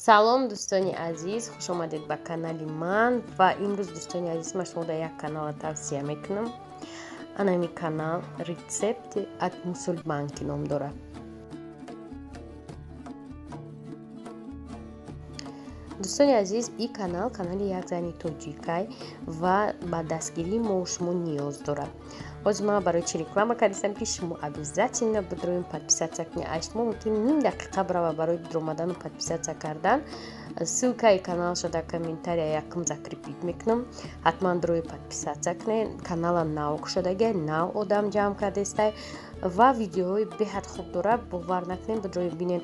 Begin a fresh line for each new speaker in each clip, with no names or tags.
салом дӯстони азиз, хуш омадед ба канали ман ва имрӯз дӯстони азиз ман шуморо як каналро тавсия мекунам. Анами канал рецепти ат мусулманки ном дорад. дӯстони азиз, ин канали як зани тоҷикай ва ба дастгирии мо шумо ниёз дорад. ҳозир ман барои чӣ реклама кардам ки шумо обязательно бидроем подписаться кунед. А шумо мумкин ним дақиқа барава барои бидромадану подписаться кардан. Ссилкаи каналшо дар комментария якум закрепит мекунам. ҳатман дрои подписаться кунед. Канала нав шудаги нав одам ҷамъ кардестай ва видеоҳои беҳад хуб дорад. бовар накунед бидрои бинед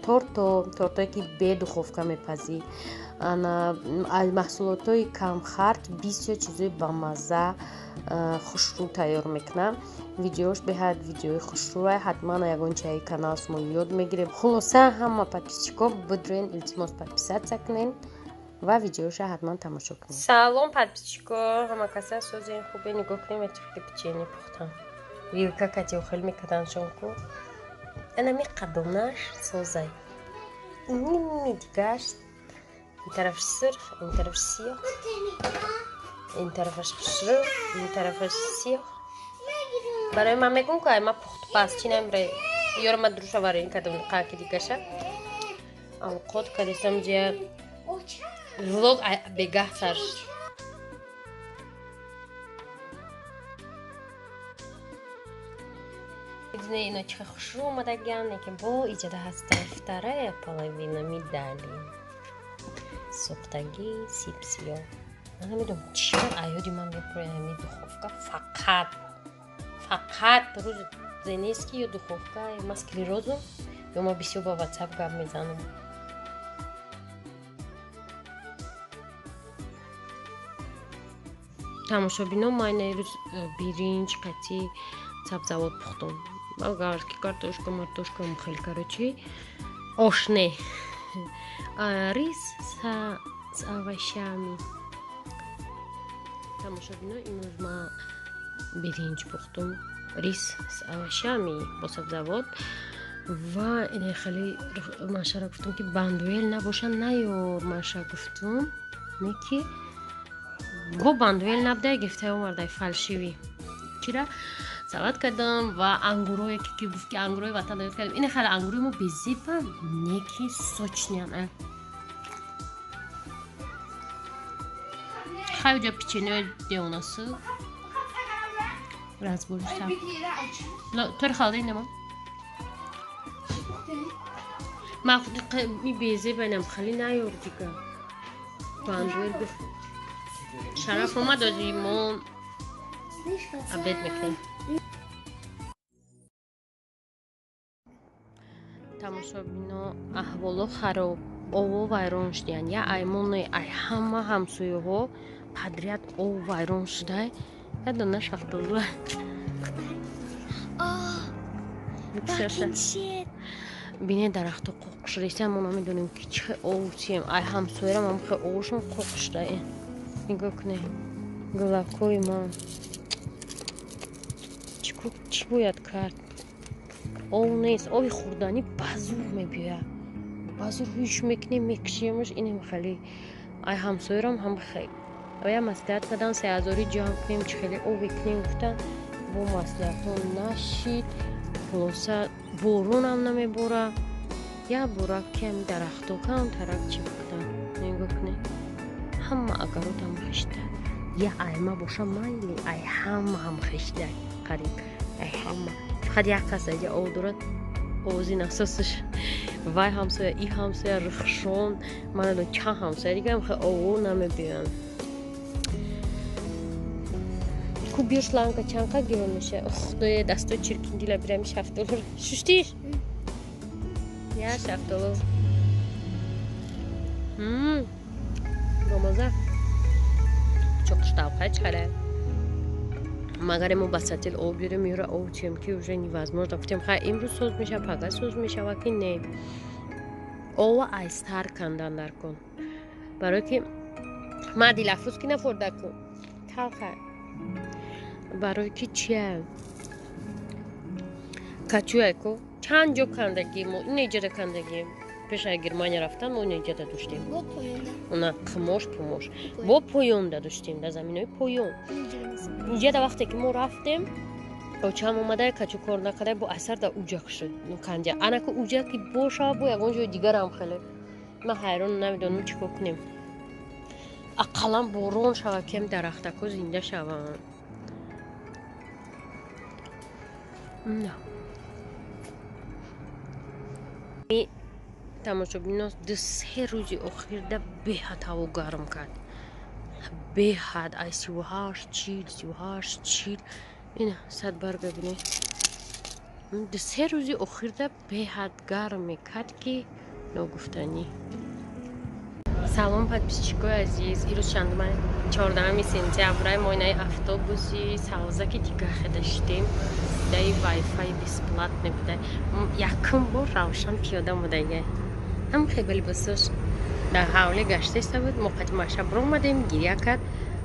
тортое ки бе духовка мепазӣ, маҳсулотҳои камхард, бисёр чизои бамазза хушрӯ тайёр мекунам. видеош беҳад видеои хушрӯа. ҳатман ягон чаи канал шумо ёд мегирем. хулоса ҳама подписчиков бидроен илтимос подписаться кунен ва видеоша ҳатман тамошо кунед. Салом подписчико, ҳама каса созен хубе нигоҳ кунем ачи печени пухтам. вилка кати охил мекаданшонку. Анами қадонаш созай. Ними дигаш. Ин тараф сирх, ин тараф сиёҳ. Ин тарафаш хушрӯ, ин тарафаш сиёҳ. барои ман мегӯм ку ай ма пухтупас чӣ намра ёро ма друша варин кардам қаки дигаша. Авокод кадесам ҷия влог бегаҳ сарш. Видите, ино чихе хушрӯ омадагиан, лекин бо иҷада ҳаста вторая половина медали. Сохтаги сиб сиёҳ. Ман намедонам чиро аёди ман мепурями духовка фақат рӯз зенески ё духовка ма склерозу ё ма бисёр ба ватсап гап мезанам. тамошобино ман рӯз биринҷ қати сабзавот пухтам. болгарский картошка мартошка хеле короче ошне рис с овощами. тамошобино имрӯз ман биринҷ пухтум рис с овощами бо сабзавот ва ине хеле машара гуфтам ки бандуэл набоша наёр. маша гуфтум неки гу бандуэл набуда гифта омардай фалшиви чира салат кардам ва ангурое ки гуфт ки ангурое ватан ёд кардам. ине хеле ангурои мо безипа неки сочнян хайҷа печенье деонасы разборишта тор халда инама ма ми безе байнам хали наёр дига бандуэл гуфт шараф омад ози мо абед мекунем. тамошобино аҳволо хароб, ово вайрон шуданд. я аймоне ай ҳама ҳамсояҳо падряд ов вайрон шудай. я дона шафтолу бине дарахто қоқ шудеста мо намедонем ки чӣ ов чием. ай ҳамсоярам ам хе овошон қоқ шудай. нигоҳ кунед гулакои ман чӣ бояд кард. ов нест, ови хурданӣ ба зур мебиёяд. ба зур ҳуш мекунем мекушемаш. инем хеле ай ҳамсоярам ҳам хеле я маслиҳат кардам 3000 ҷамъ кунем чӣ хеле ове кунем гуфтанд. бо маслиҳатҳо нашид. хулоса боронам намебора. я бора ками дарахто кам тарак чӣ гуфтам. нигоҳ кунед ҳама агаротам хишта. я айма боша майли ай ҳама ҳам хишта қариб ай ҳама фақат як кас аҷа ов дорад овозин асосаш вай ҳамсоя и ҳамсоя рихшон манадо чанд ҳамсоя дигам хе ово намебиёянд. ку биё шланка чанқа гирон меша. худоя дастой чиркин дила бирами $7 шуштиш я $7 бомаза чоқштавқач хара магар мо басатил об биёрем ёра об чием ки уже невозможно. гуфтем хай имрӯз соз меша пага соз мешава ки не ова айстар кандан дар кун барое ки ма дилафрӯз ки нафорда кун талха барое ки чия качуяку чанд ҷо кандагӣ мо ин иҷода кандагӣ پیش گرمانیا رفتن ما اینجا داشتیم
با پایان
نه پموش با پایون داشتیم در زمینای پایون اینجا در وقتی که ما رفتیم او چم اومده کچو کار نکرده با اثر در اوجاک شد کنجا انا که اوجاکی باشه با یگان جای دیگر هم خیلی من حیران نمیدونم چیکار کنیم اقلا بارون شود کم درختکو زنده شوند نه تماشابینان دو سه روزی اخیر ده بهت هوا گرم کرد بهت ای 38 چیل این صد بار ببینید دو سه روزی اخیر ده بهت گرم میکرد که نگفتنی سلام подписчикои азиз ирӯз чандума 14 сентябра моинаи автобуси савзаки дигаха даштем даи вайфай бесплатне буда якум бор равшан пиёда мудага ҳам хеле либосош дар ҳавле гаштаиста буд мо қадима шаб омадем гиря кард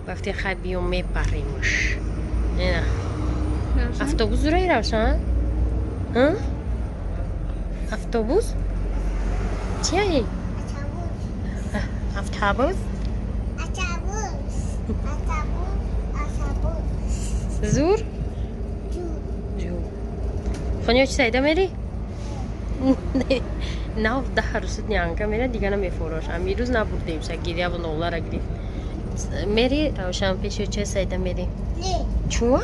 вақте хай биё мебаремш ина автобус зураи равшан автобус чияи автобус زور جو خانیا چی سایده میری؟ نه ده روزت نیانکه میره دیگه نمیفروش امی روز نبردیم گیری ابو نولا را گرفت میری روشن پیشو چه سایده میری؟ نه چوه؟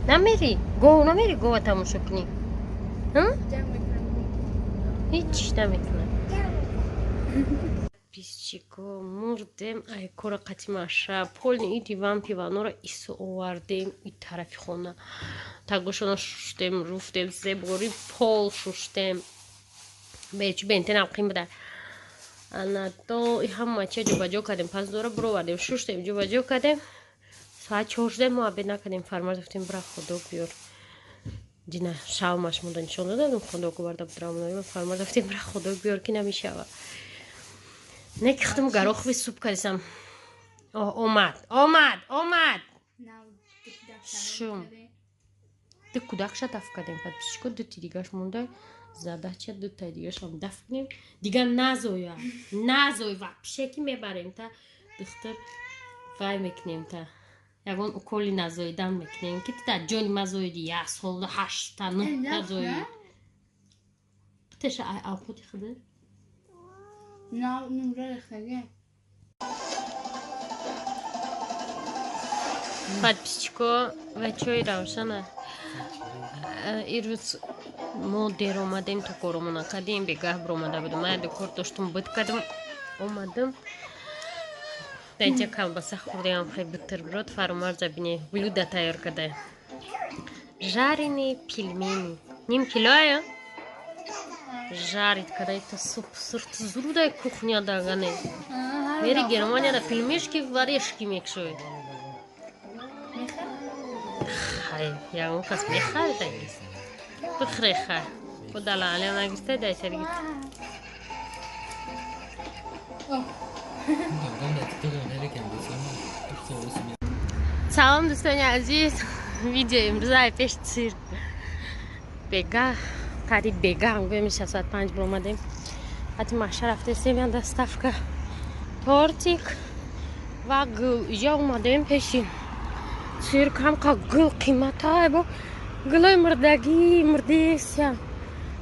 نمیری؟ گو نمیری گو تماشا کنی؟ هیچ نمیکنم Писчико мурдем ай кора қатимаша полни и диван пиванора исо овардем и тарафи хона тагошона шуштем руфтем зебори пол шуштем бечи бентен алқим буда ана то и ҳамача ҷобаҷо кардем пас дора бировардем шуштем ҷобаҷо кардем соат 14 мо обед накардем фармоз гуфтем бира худо биёр дина шавмаш монда нишон додам худо гуварда будрамон фармоз гуфтем бира худо биёр ки намешава نکختم گروخی سوپ کردم. آمد. شوم. دو کودکش دفع کردیم. بعد پیشکو دو تیریگاش مونده. زده چه دو تیریگاش هم دفع کنیم. دیگه نزوی و پیشکی میبریم تا دختر وای میکنیم تا یکون اکولی نزویدن میکنیم که تا جانی مزویدی یک سال 8 تا 9 نزویدی. بتشه آپوتی خده؟
نه نمره خیلی
подписчико ва чой равшана ирӯз мо дер омадем то коромона кардем бегаҳ биромада будем ман декор доштум буд кардам омадам даҷа колбаса хӯрдем хай бутерброд фаромарза бине блюда тайёр карда жареные пельмени ним килоя жарить, когда это сыртызрудая кухня дагане. Мери Германия на пельмешки варешки мекшует. Хай, я вам кас мехай тагис. Бихреха. Подала алена гисте дай сергит. Салам دوستان عزیز ویدیو امروز پیش цирк бега قریب بگم میشه ساعت 5 برآمدیم حتی ماشه رفته سیمیان دستافکا تورتیک و گل اینجا اومدیم پیشین цирк هم که گل قیمت های با گلای مردگی مردیسیان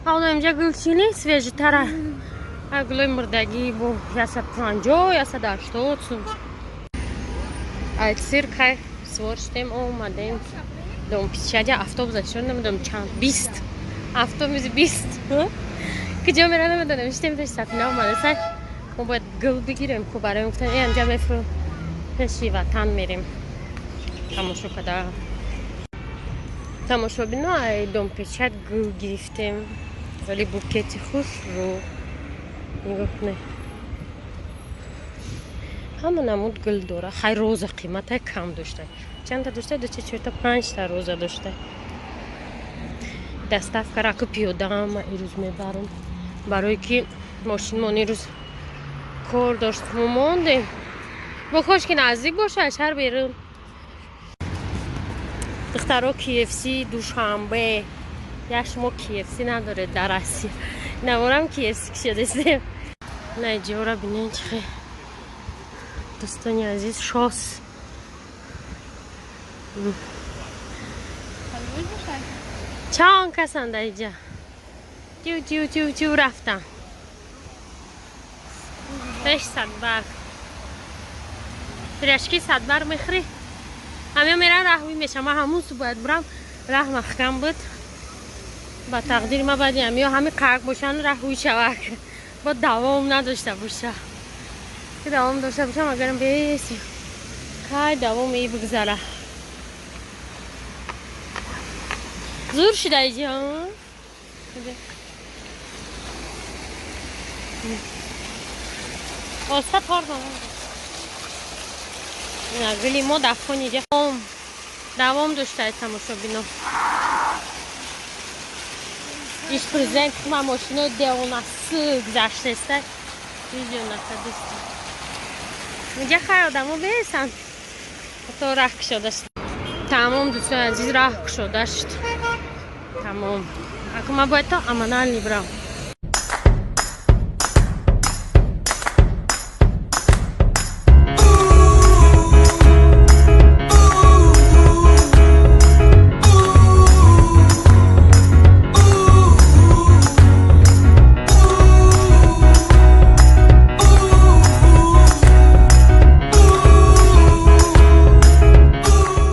اون اینجا گل چینی سویجی تره گلای مردگی با 150 180 ای цирк های سوارشتیم اومدیم دوم پیشاجا автобус شد نمیدونم چند 20 автобус 20 کجا میرم نمیدونم اشتیم پیش سفینه اومده سر ما باید گل بگیریم که برای گفتن اینجا میفرم پیشی وطن میریم تماشا کده تماشا بینا دوم پیشت گل گرفتیم ولی بوکتی خوش رو نگاه کنه همه نمود گل داره خیلی روز قیمت کم داشته چند تا داشته دو چه 5 تا روزه داشته دستافکا را که پیاده هم ایروز میبرم برای که ماشین ما نیروز کار داشت موندیم با خوش که نزدیک باشه اشهر بیرون دخترها KFC دوشنبه یا شما KFC نداره در آسیا نمارم KFC شده است نه اینجا را بینین چه دوستانی عزیز شاس چند کسان در اینجا جو رفتم 600 بر پیرشکی 100 بر میخری همه میرن رهوی میشه من همون سو باید برم ره محکم بود با تقدیر ما باید همه قرق باشن رهوی شوک با دوام نداشته باشه که دوام داشته باشم اگرم بیسیم که دوام ای بگذاره زور شده اینجا آسفت کار کنم گلی ما دفعه اینجا دوام داشته تماشا بینم ایش پرزنت که من ماشینای دیوناسو گذشته است ویدیو نکردست اینجا خیلی آدم ها بیسن حتی رخ شده شد تمام دوستان عزیز رخ شده شد تمام اگه من باید تا امانال نبرم